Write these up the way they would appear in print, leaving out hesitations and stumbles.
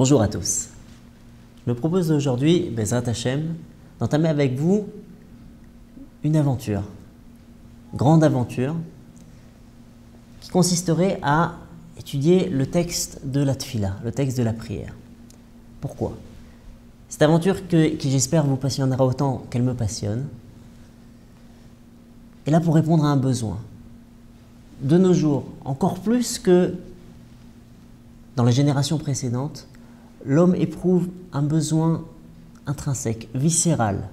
Bonjour à tous. Je me propose aujourd'hui, Bezrat Hashem, d'entamer avec vous une aventure, grande aventure, qui consisterait à étudier le texte de la Tfila, le texte de la prière. Pourquoi? Cette aventure qui j'espère vous passionnera autant qu'elle me passionne, est là pour répondre à un besoin. De nos jours, encore plus que dans les générations précédentes, l'homme éprouve un besoin intrinsèque, viscéral,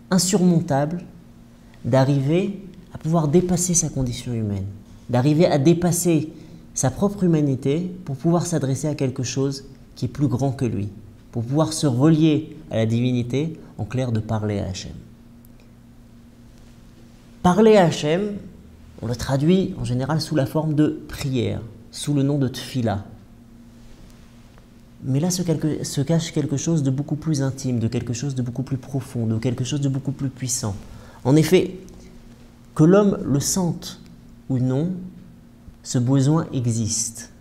insurmontable, d'arriver à pouvoir dépasser sa condition humaine, d'arriver à dépasser sa propre humanité pour pouvoir s'adresser à quelque chose qui est plus grand que lui, pour pouvoir se relier à la divinité, en clair de parler à Hachem. Parler à Hachem, on le traduit en général sous la forme de prière, sous le nom de Tfila. Mais là se cache quelque chose de beaucoup plus intime, de quelque chose de beaucoup plus profond, de quelque chose de beaucoup plus puissant. En effet, que l'homme le sente ou non, ce besoin existe.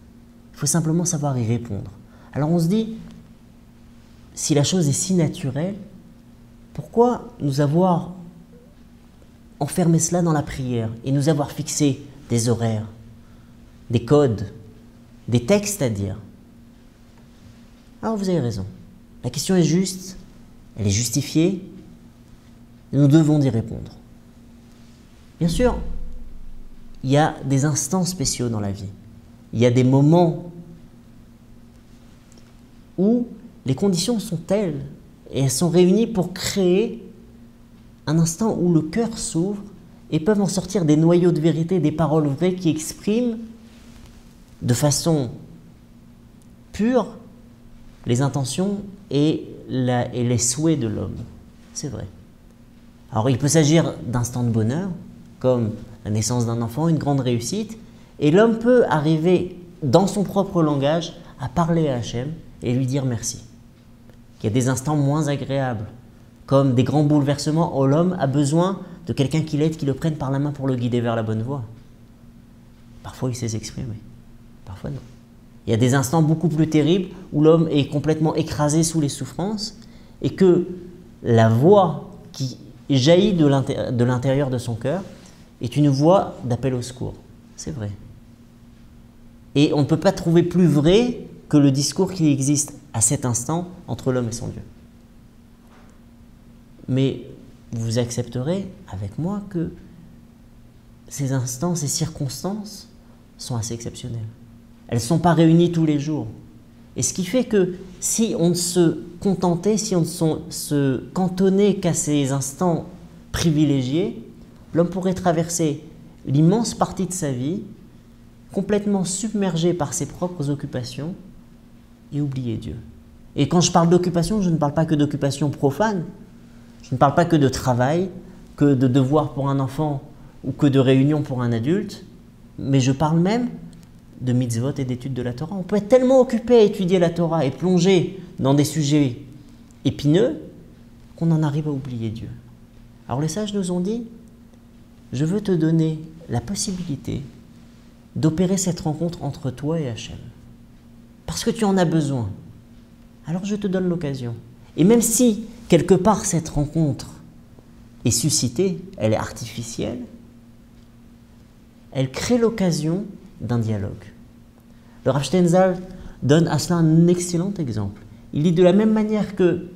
Il faut simplement savoir y répondre. Alors on se dit, si la chose est si naturelle, pourquoi nous avoir enfermé cela dans la prière et nous avoir fixé des horaires, des codes, des textes à dire? Alors vous avez raison. La question est juste, elle est justifiée, et nous devons y répondre. Bien sûr, il y a des instants spéciaux dans la vie. Il y a des moments où les conditions sont telles et elles sont réunies pour créer un instant où le cœur s'ouvre et peuvent en sortir des noyaux de vérité, des paroles vraies qui expriment de façon pure les intentions et les souhaits de l'homme. C'est vrai. Alors il peut s'agir d'instants de bonheur, comme la naissance d'un enfant, une grande réussite, et l'homme peut arriver dans son propre langage à parler à Hachem et lui dire merci. Il y a des instants moins agréables, comme des grands bouleversements où l'homme a besoin de quelqu'un qui l'aide, qui le prenne par la main pour le guider vers la bonne voie. Parfois il sait s'exprimer, parfois non. Il y a des instants beaucoup plus terribles où l'homme est complètement écrasé sous les souffrances et que la voix qui jaillit de l'intérieur de son cœur est une voix d'appel au secours. C'est vrai. Et on ne peut pas trouver plus vrai que le discours qui existe à cet instant entre l'homme et son Dieu. Mais vous accepterez avec moi que ces instants, ces circonstances sont assez exceptionnelles. Elles ne sont pas réunies tous les jours. Et ce qui fait que si on ne se contentait, si on ne se cantonnait qu'à ces instants privilégiés, l'homme pourrait traverser l'immense partie de sa vie complètement submergé par ses propres occupations et oublier Dieu. Et quand je parle d'occupation, je ne parle pas que d'occupation profane, je ne parle pas que de travail, que de devoirs pour un enfant ou que de réunions pour un adulte, mais je parle même de mitzvot et d'études de la Torah. On peut être tellement occupé à étudier la Torah et plonger dans des sujets épineux qu'on en arrive à oublier Dieu. Alors les sages nous ont dit, je veux te donner la possibilité d'opérer cette rencontre entre toi et Hachem. Parce que tu en as besoin. Alors je te donne l'occasion. Et même si, quelque part, cette rencontre est suscitée, elle est artificielle, elle crée l'occasion d'un dialogue. Le Rav Stenzal donne à cela un excellent exemple. Il dit de la même manière que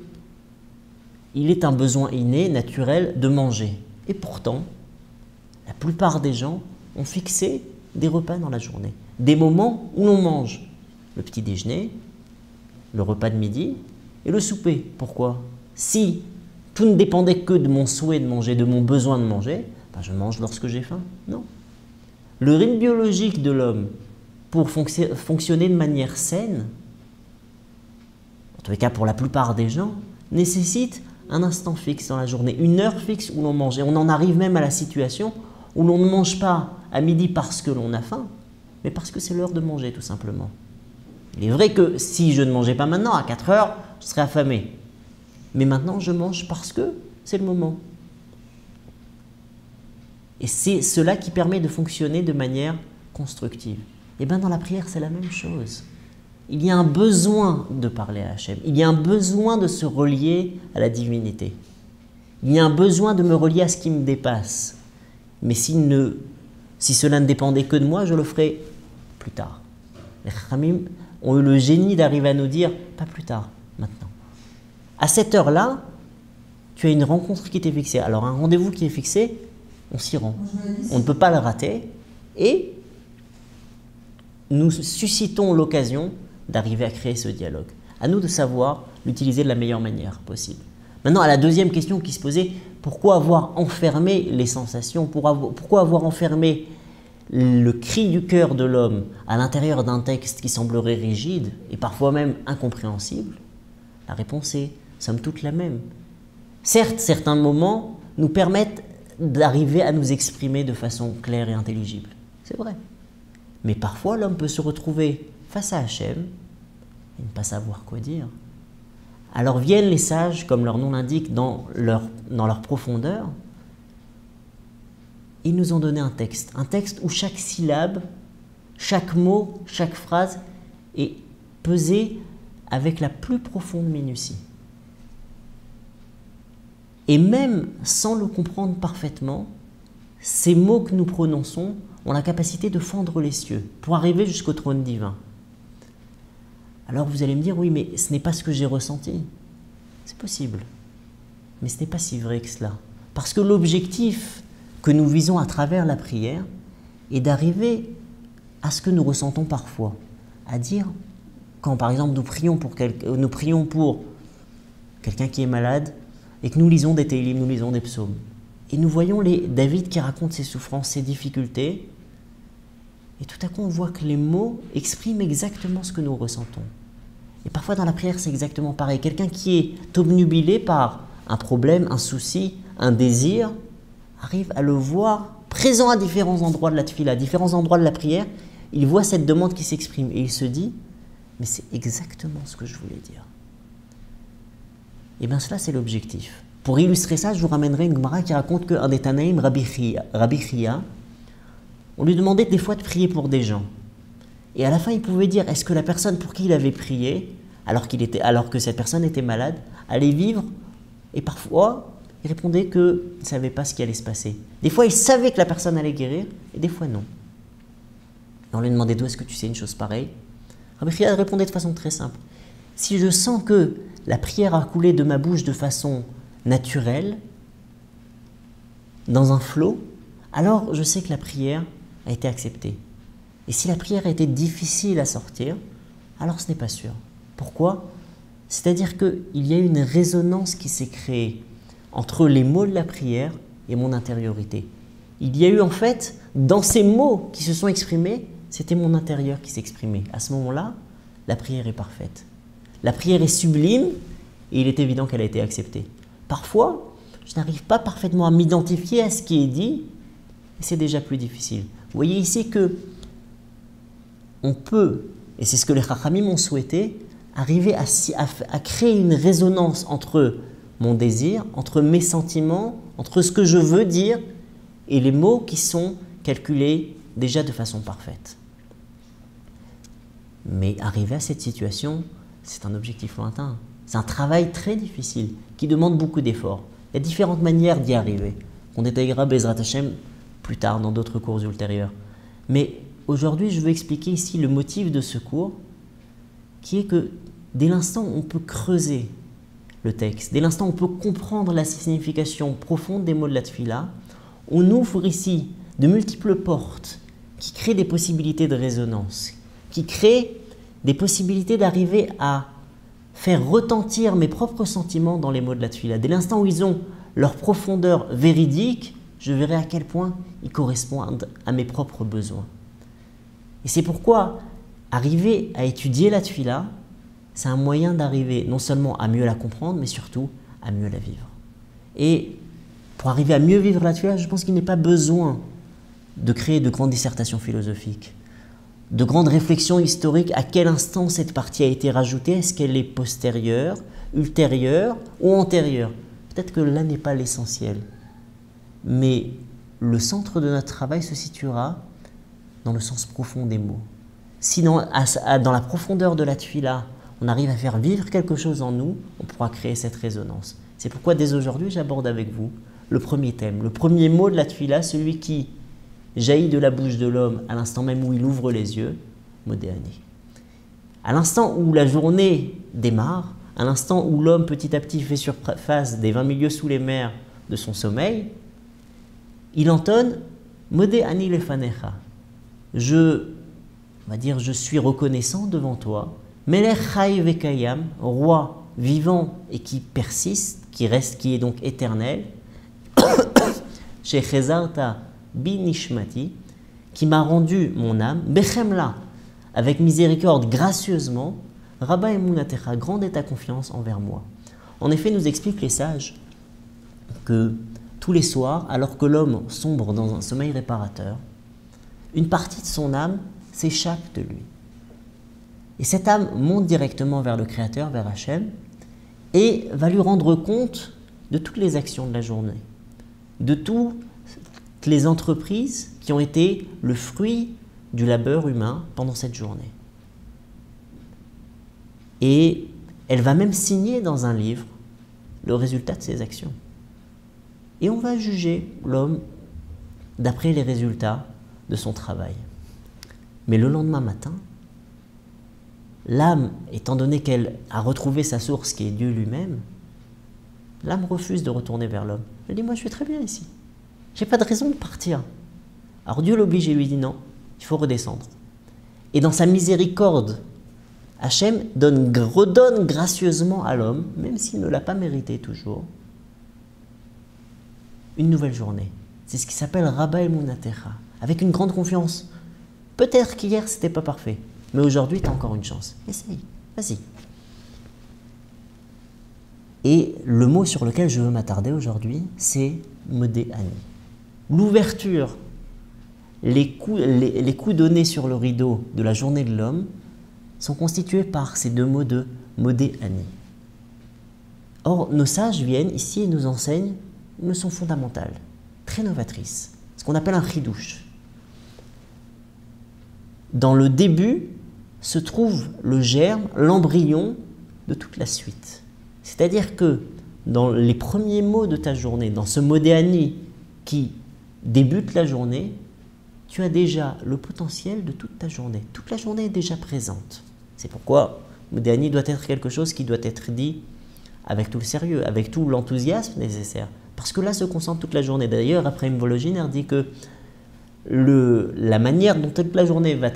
il est un besoin inné, naturel, de manger. Et pourtant, la plupart des gens ont fixé des repas dans la journée, des moments où l'on mange. Le petit déjeuner, le repas de midi et le souper. Pourquoi? Si tout ne dépendait que de mon souhait de manger, de mon besoin de manger, ben je mange lorsque j'ai faim. Non. Le rythme biologique de l'homme, pour fonctionner de manière saine, en tous les cas pour la plupart des gens, nécessite un instant fixe dans la journée, une heure fixe où l'on mange. Et on en arrive même à la situation où l'on ne mange pas à midi parce que l'on a faim, mais parce que c'est l'heure de manger tout simplement. Il est vrai que si je ne mangeais pas maintenant, à 4 heures, je serais affamé. Mais maintenant, je mange parce que c'est le moment. Et c'est cela qui permet de fonctionner de manière constructive. Et bien dans la prière, c'est la même chose. il y a un besoin de parler à Hachem. Il y a un besoin de se relier à la divinité. Il y a un besoin de me relier à ce qui me dépasse. Mais si cela ne dépendait que de moi, je le ferais plus tard. Les Chachamim ont eu le génie d'arriver à nous dire, pas plus tard, maintenant. À cette heure-là, tu as une rencontre qui t'est fixée. Alors un rendez-vous qui est fixé, on s'y rend. On ne peut pas le rater. Et nous suscitons l'occasion d'arriver à créer ce dialogue. À nous de savoir l'utiliser de la meilleure manière possible. Maintenant, à la deuxième question qui se posait, pourquoi avoir enfermé les sensations, pourquoi avoir enfermé le cri du cœur de l'homme à l'intérieur d'un texte qui semblerait rigide et parfois même incompréhensible? La réponse est, somme toute, la même. Certes, certains moments nous permettent d'arriver à nous exprimer de façon claire et intelligible. C'est vrai. Mais parfois, l'homme peut se retrouver face à Hachem et ne pas savoir quoi dire. Alors viennent les sages, comme leur nom l'indique, dans leur profondeur. Ils nous ont donné un texte où chaque syllabe, chaque mot, chaque phrase est pesée avec la plus profonde minutie. Et même sans le comprendre parfaitement, ces mots que nous prononçons ont la capacité de fendre les cieux pour arriver jusqu'au trône divin. Alors vous allez me dire, oui, mais ce n'est pas ce que j'ai ressenti. C'est possible. Mais ce n'est pas si vrai que cela. Parce que l'objectif que nous visons à travers la prière est d'arriver à ce que nous ressentons parfois. À dire, quand par exemple nous prions pour quelqu'un qui est malade et que nous lisons des télim, nous lisons des psaumes. Et nous voyons David qui raconte ses souffrances, ses difficultés. Et tout à coup, on voit que les mots expriment exactement ce que nous ressentons. Et parfois, dans la prière, c'est exactement pareil. Quelqu'un qui est obnubilé par un problème, un souci, un désir, arrive à le voir présent à différents endroits de la tefila, à différents endroits de la prière. Il voit cette demande qui s'exprime et il se dit, mais c'est exactement ce que je voulais dire. Et bien cela, c'est l'objectif. Pour illustrer ça, je vous ramènerai une Gemara qui raconte qu'un des Tanaïm, Rabbi Chia, on lui demandait des fois de prier pour des gens. Et à la fin, il pouvait dire, est-ce que la personne pour qui il avait prié, alors que cette personne était malade, allait vivre? Et parfois, il répondait qu'il ne savait pas ce qui allait se passer. Des fois, il savait que la personne allait guérir, et des fois, non. Et on lui demandait, d'où est-ce que tu sais une chose pareille? Rabbi Chia répondait de façon très simple. Si je sens que la prière a coulé de ma bouche de façon naturelle, dans un flot, alors je sais que la prière a été acceptée. Et si la prière a été difficile à sortir, alors ce n'est pas sûr. Pourquoi? C'est-à-dire qu'il y a une résonance qui s'est créée entre les mots de la prière et mon intériorité. Il y a eu en fait, dans ces mots qui se sont exprimés, c'était mon intérieur qui s'exprimait. À ce moment-là, la prière est parfaite. La prière est sublime et il est évident qu'elle a été acceptée. Parfois, je n'arrive pas parfaitement à m'identifier à ce qui est dit et c'est déjà plus difficile. Vous voyez ici que on peut, et c'est ce que les Chachamim ont souhaité, arriver à créer une résonance entre mon désir, entre mes sentiments, entre ce que je veux dire et les mots qui sont calculés déjà de façon parfaite. Mais arriver à cette situation, c'est un objectif lointain. C'est un travail très difficile qui demande beaucoup d'efforts. Il y a différentes manières d'y arriver. On détaillera Bezrat Hashem plus tard dans d'autres cours ultérieurs. Mais aujourd'hui, je veux expliquer ici le motif de ce cours qui est que dès l'instant où on peut creuser le texte, dès l'instant où on peut comprendre la signification profonde des mots de la tefila, on ouvre ici de multiples portes qui créent des possibilités de résonance, qui créent des possibilités d'arriver à faire retentir mes propres sentiments dans les mots de la tefila. Dès l'instant où ils ont leur profondeur véridique, je verrai à quel point ils correspondent à mes propres besoins. Et c'est pourquoi arriver à étudier la tefila, c'est un moyen d'arriver non seulement à mieux la comprendre, mais surtout à mieux la vivre. Et pour arriver à mieux vivre la tefila, je pense qu'il n'est pas besoin de créer de grandes dissertations philosophiques, de grandes réflexions historiques. À quel instant cette partie a été rajoutée? Est-ce qu'elle est postérieure, ultérieure ou antérieure? Peut-être que là n'est pas l'essentiel. Mais le centre de notre travail se situera dans le sens profond des mots. si dans la profondeur de la tefila, on arrive à faire vivre quelque chose en nous, on pourra créer cette résonance. C'est pourquoi dès aujourd'hui, j'aborde avec vous le premier thème, le premier mot de la tefila, celui qui jaillit de la bouche de l'homme à l'instant même où il ouvre les yeux, Modéani. À l'instant où la journée démarre, à l'instant où l'homme petit à petit fait surface des 20 milieux sous les mers de son sommeil, il entonne Modéani lefanecha. Je suis reconnaissant devant toi, Melech Chai vekayam, roi vivant et qui persiste, qui est donc éternel, Shechezarta bi nishmati, qui m'a rendu mon âme, Bechemla, avec miséricorde, gracieusement, Rabba emunatecha, grande est ta confiance envers moi. En effet, nous expliquent les sages que tous les soirs, alors que l'homme sombre dans un sommeil réparateur, une partie de son âme s'échappe de lui. Et cette âme monte directement vers le Créateur, vers Hachem, et va lui rendre compte de toutes les actions de la journée, de toutes les entreprises qui ont été le fruit du labeur humain pendant cette journée. Et elle va même signer dans un livre le résultat de ses actions. Et on va juger l'homme d'après les résultats de son travail. Mais le lendemain matin, l'âme, étant donné qu'elle a retrouvé sa source qui est Dieu lui-même, l'âme refuse de retourner vers l'homme. Elle dit, moi je suis très bien ici. J'ai pas de raison de partir. Alors Dieu l'oblige et lui dit non, il faut redescendre. Et dans sa miséricorde, Hachem redonne gracieusement à l'homme, même s'il ne l'a pas mérité toujours, une nouvelle journée. C'est ce qui s'appelle Rabba emunatecha, avec une grande confiance. Peut-être qu'hier c'était pas parfait, mais aujourd'hui tu as encore une chance. Essaye, vas-y. Et le mot sur lequel je veux m'attarder aujourd'hui, c'est Modéani. L'ouverture, les coups donnés sur le rideau de la journée de l'homme sont constitués par ces deux mots de Modéani. Or, nos sages viennent ici et nous enseignent une leçon fondamentale, très novatrice, ce qu'on appelle un chidouche. Dans le début se trouve le germe, l'embryon de toute la suite. C'est-à-dire que dans les premiers mots de ta journée, dans ce Modéani qui débute la journée, tu as déjà le potentiel de toute ta journée. Toute la journée est déjà présente. C'est pourquoi Modéani doit être quelque chose qui doit être dit avec tout le sérieux, avec tout l'enthousiasme nécessaire. Parce que là se concentre toute la journée. D'ailleurs, après Vologine dit que la manière dont toute la journée va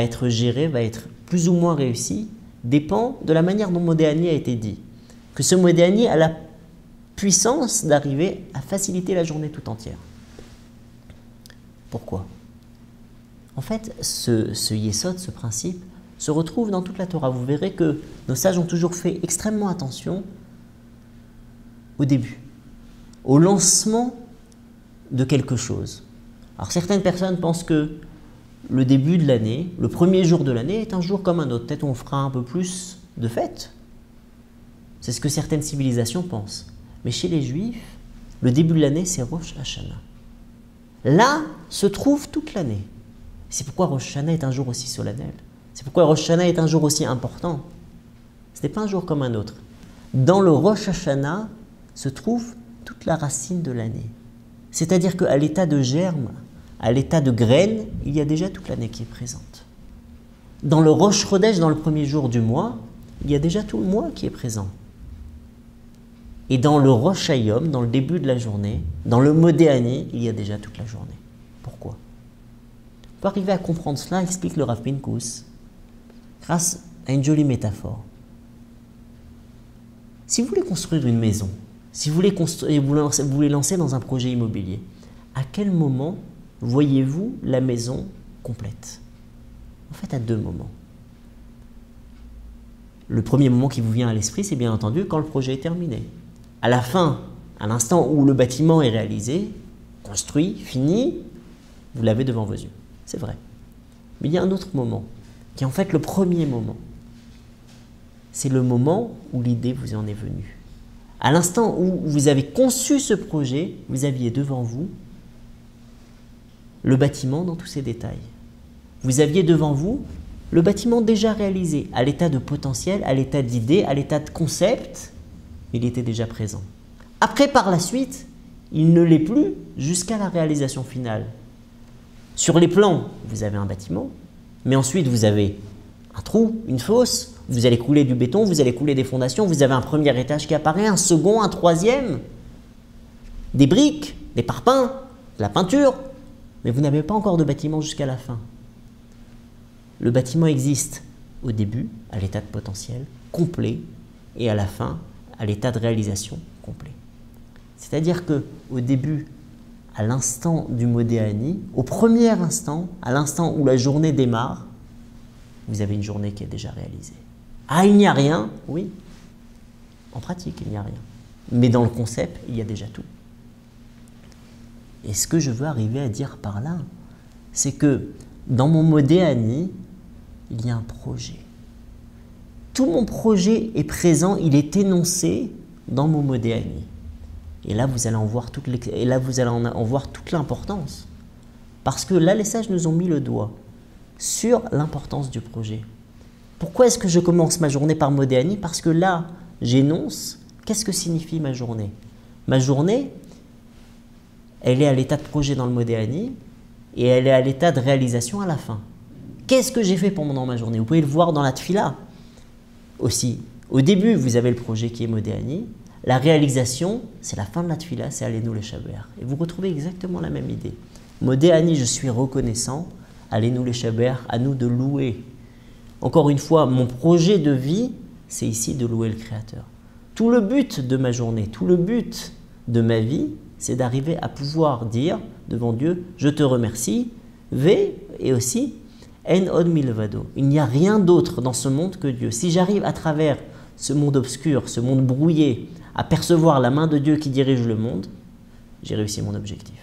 être gérée, va être plus ou moins réussie, dépend de la manière dont Modéani a été dit. Que ce Modéani a la puissance d'arriver à faciliter la journée tout entière. Pourquoi? En fait, ce yesod, ce principe, se retrouve dans toute la Torah. Vous verrez que nos sages ont toujours fait extrêmement attention au début, au lancement de quelque chose. Alors certaines personnes pensent que le début de l'année, le premier jour de l'année est un jour comme un autre. Peut-être on fera un peu plus de fêtes. C'est ce que certaines civilisations pensent. Mais chez les Juifs, le début de l'année, c'est Rosh Hashanah. Là se trouve toute l'année. C'est pourquoi Rosh Hashanah est un jour aussi solennel. C'est pourquoi Rosh Hashanah est un jour aussi important. Ce n'est pas un jour comme un autre. Dans le Rosh Hashanah se trouve toute la racine de l'année. C'est-à-dire qu'à l'état de germe, à l'état de graine, il y a déjà toute l'année qui est présente. Dans le Rosh Chodesh, dans le premier jour du mois, il y a déjà tout le mois qui est présent. Et dans le Rosh Hayom, dans le début de la journée, dans le Modéani, il y a déjà toute la journée. Pourquoi? Pour arriver à comprendre cela, explique le Rav Pinkus, grâce à une jolie métaphore. Si vous voulez construire une maison, si vous voulez lancer dans un projet immobilier, à quel moment voyez-vous la maison complète? En fait, à deux moments. Le premier moment qui vous vient à l'esprit, c'est bien entendu quand le projet est terminé. À la fin, à l'instant où le bâtiment est réalisé, construit, fini, vous l'avez devant vos yeux. C'est vrai. Mais il y a un autre moment, qui est en fait le premier moment. C'est le moment où l'idée vous en est venue. À l'instant où vous avez conçu ce projet, vous aviez devant vous le bâtiment dans tous ses détails. Vous aviez devant vous Le bâtiment déjà réalisé, à l'état de potentiel, à l'état d'idée, à l'état de concept, il était déjà présent. Après, par la suite, il ne l'est plus jusqu'à la réalisation finale. Sur les plans, vous avez un bâtiment, mais ensuite vous avez un trou, une fosse, vous allez couler du béton, vous allez couler des fondations, vous avez un premier étage qui apparaît, un second, un troisième, des briques, des parpaings, de la peinture, mais vous n'avez pas encore de bâtiment jusqu'à la fin. Le bâtiment existe au début, à l'état de potentiel, complet, et à la fin, à l'état de réalisation, complet. C'est-à-dire qu'au début, à l'instant du Modéani, au premier instant, à l'instant où la journée démarre, vous avez une journée qui est déjà réalisée. Ah, il n'y a rien? Oui. En pratique, il n'y a rien. Mais dans le concept, il y a déjà tout. Et ce que je veux arriver à dire par là, c'est que dans mon Modéani, il y a un projet. Tout mon projet est présent, il est énoncé dans mon Modéani. Et là, vous allez en voir toute l'importance. Parce que là, les sages nous ont mis le doigt sur l'importance du projet. Pourquoi est-ce que je commence ma journée par Modéani? Parce que là, j'énonce qu'est-ce que signifie ma journée. Ma journée, elle est à l'état de projet dans le Modéani et elle est à l'état de réalisation à la fin. Qu'est-ce que j'ai fait pendant ma journée? Vous pouvez le voir dans la Tfila aussi. Au début, vous avez le projet qui est Modéani. La réalisation, c'est la fin de la Tfila, c'est Aleinu Leshaber. Et vous retrouvez exactement la même idée. Modéani, je suis reconnaissant. Aleinu Leshaber, à nous de louer. Encore une fois, mon projet de vie, c'est ici de louer le Créateur. Tout le but de ma journée, tout le but de ma vie, c'est d'arriver à pouvoir dire devant Dieu, je te remercie, et aussi, En od milvado. Il n'y a rien d'autre dans ce monde que Dieu. Si j'arrive à travers ce monde obscur, ce monde brouillé, à percevoir la main de Dieu qui dirige le monde, j'ai réussi mon objectif.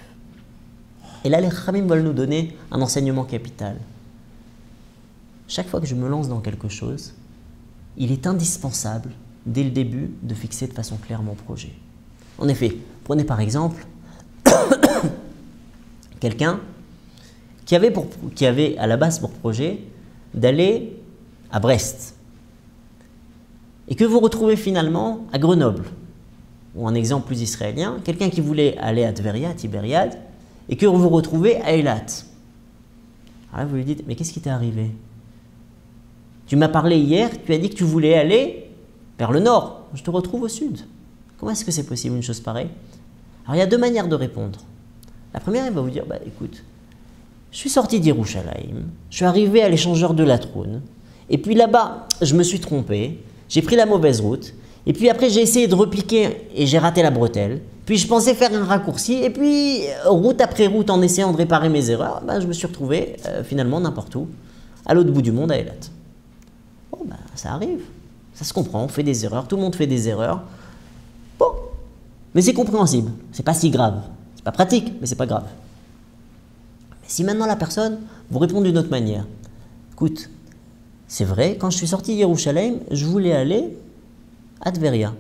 Et là, les Chachamim veulent nous donner un enseignement capital. Chaque fois que je me lance dans quelque chose, il est indispensable, dès le début, de fixer de façon claire mon projet. En effet, prenez par exemple quelqu'un qui avait à la base pour projet d'aller à Brest et que vous retrouvez finalement à Grenoble. Ou un exemple plus israélien, quelqu'un qui voulait aller à Tveria, à Tibériade, et que vous retrouvez à Eilat. Alors là, vous lui dites, mais qu'est-ce qui t'est arrivé? Tu m'as parlé hier, tu as dit que tu voulais aller vers le nord. Je te retrouve au sud. Comment est-ce que c'est possible une chose pareille? Alors il y a deux manières de répondre. La première, elle va vous dire, bah écoute, je suis sorti d'Yerushalayim, je suis arrivé à l'échangeur de Latroun, et puis là-bas, je me suis trompé, j'ai pris la mauvaise route, et puis après j'ai essayé de repiquer et j'ai raté la bretelle, puis je pensais faire un raccourci, et puis route après route en essayant de réparer mes erreurs, bah, je me suis retrouvé finalement n'importe où, à l'autre bout du monde, à Eilat. Bon, bah ça arrive, ça se comprend, on fait des erreurs, tout le monde fait des erreurs. Bon, mais c'est compréhensible, c'est pas si grave, c'est pas pratique, mais c'est pas grave. Mais si maintenant la personne vous répond d'une autre manière, écoute, c'est vrai, quand je suis sorti d'Yerushalayim, je voulais aller à Tveria.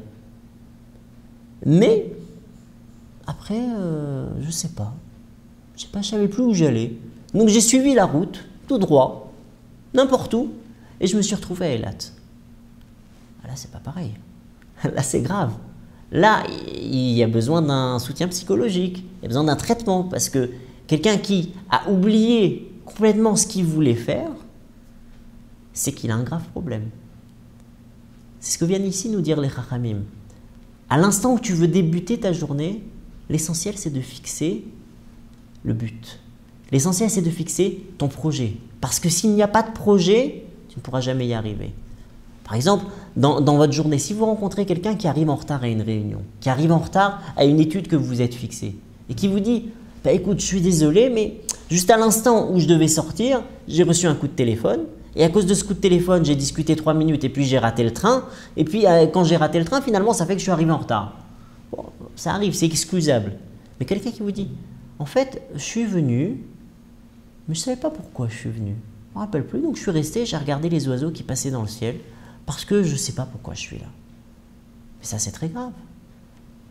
Mais après, je sais pas, je savais plus où j'allais. Donc j'ai suivi la route, tout droit, n'importe où, et je me suis retrouvé à Eilat. Là, c'est pas pareil. Là, c'est grave. Là, il y a besoin d'un soutien psychologique, il y a besoin d'un traitement, parce que quelqu'un qui a oublié complètement ce qu'il voulait faire, c'est qu'il a un grave problème. C'est ce que viennent ici nous dire les Chachamim. À l'instant où tu veux débuter ta journée, l'essentiel c'est de fixer le but. L'essentiel c'est de fixer ton projet. Parce que s'il n'y a pas de projet, tu ne pourras jamais y arriver. Par exemple, dans votre journée, si vous rencontrez quelqu'un qui arrive en retard à une réunion, qui arrive en retard à une étude que vous vous êtes fixée, et qui vous dit bah, « écoute, je suis désolé, mais juste à l'instant où je devais sortir, j'ai reçu un coup de téléphone, et à cause de ce coup de téléphone, j'ai discuté 3 minutes, et puis j'ai raté le train, et puis quand j'ai raté le train, finalement, ça fait que je suis arrivé en retard. » Bon, ça arrive, c'est excusable. Mais quelqu'un qui vous dit « en fait, je suis venu, mais je ne savais pas pourquoi je suis venu. Je ne me rappelle plus, donc je suis resté, j'ai regardé les oiseaux qui passaient dans le ciel, parce que je ne sais pas pourquoi je suis là. » Mais ça, c'est très grave.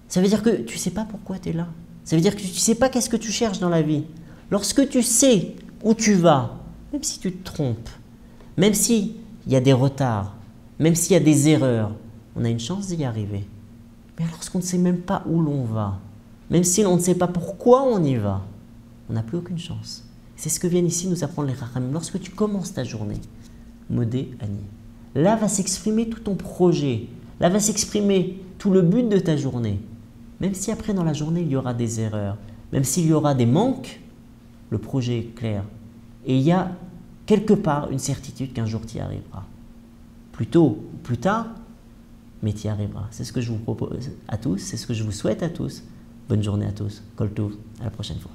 Ça veut dire que tu ne sais pas pourquoi tu es là. Ça veut dire que tu ne sais pas qu'est-ce que tu cherches dans la vie. Lorsque tu sais où tu vas, même si tu te trompes, Même s'il y a des retards, même s'il y a des erreurs, on a une chance d'y arriver. Mais lorsqu'on ne sait même pas où l'on va, même si l'on ne sait pas pourquoi on y va, on n'a plus aucune chance. C'est ce que viennent ici nous apprendre les Chachamim. Lorsque tu commences ta journée, Modé Ani, là va s'exprimer tout ton projet, là va s'exprimer tout le but de ta journée. Même si après dans la journée il y aura des erreurs, même s'il y aura des manques, le projet est clair. Et il y a quelque part une certitude qu'un jour tu y arriveras. Plus tôt ou plus tard, mais tu y arriveras. C'est ce que je vous propose à tous, c'est ce que je vous souhaite à tous. Bonne journée à tous. Kol Tov, à la prochaine fois.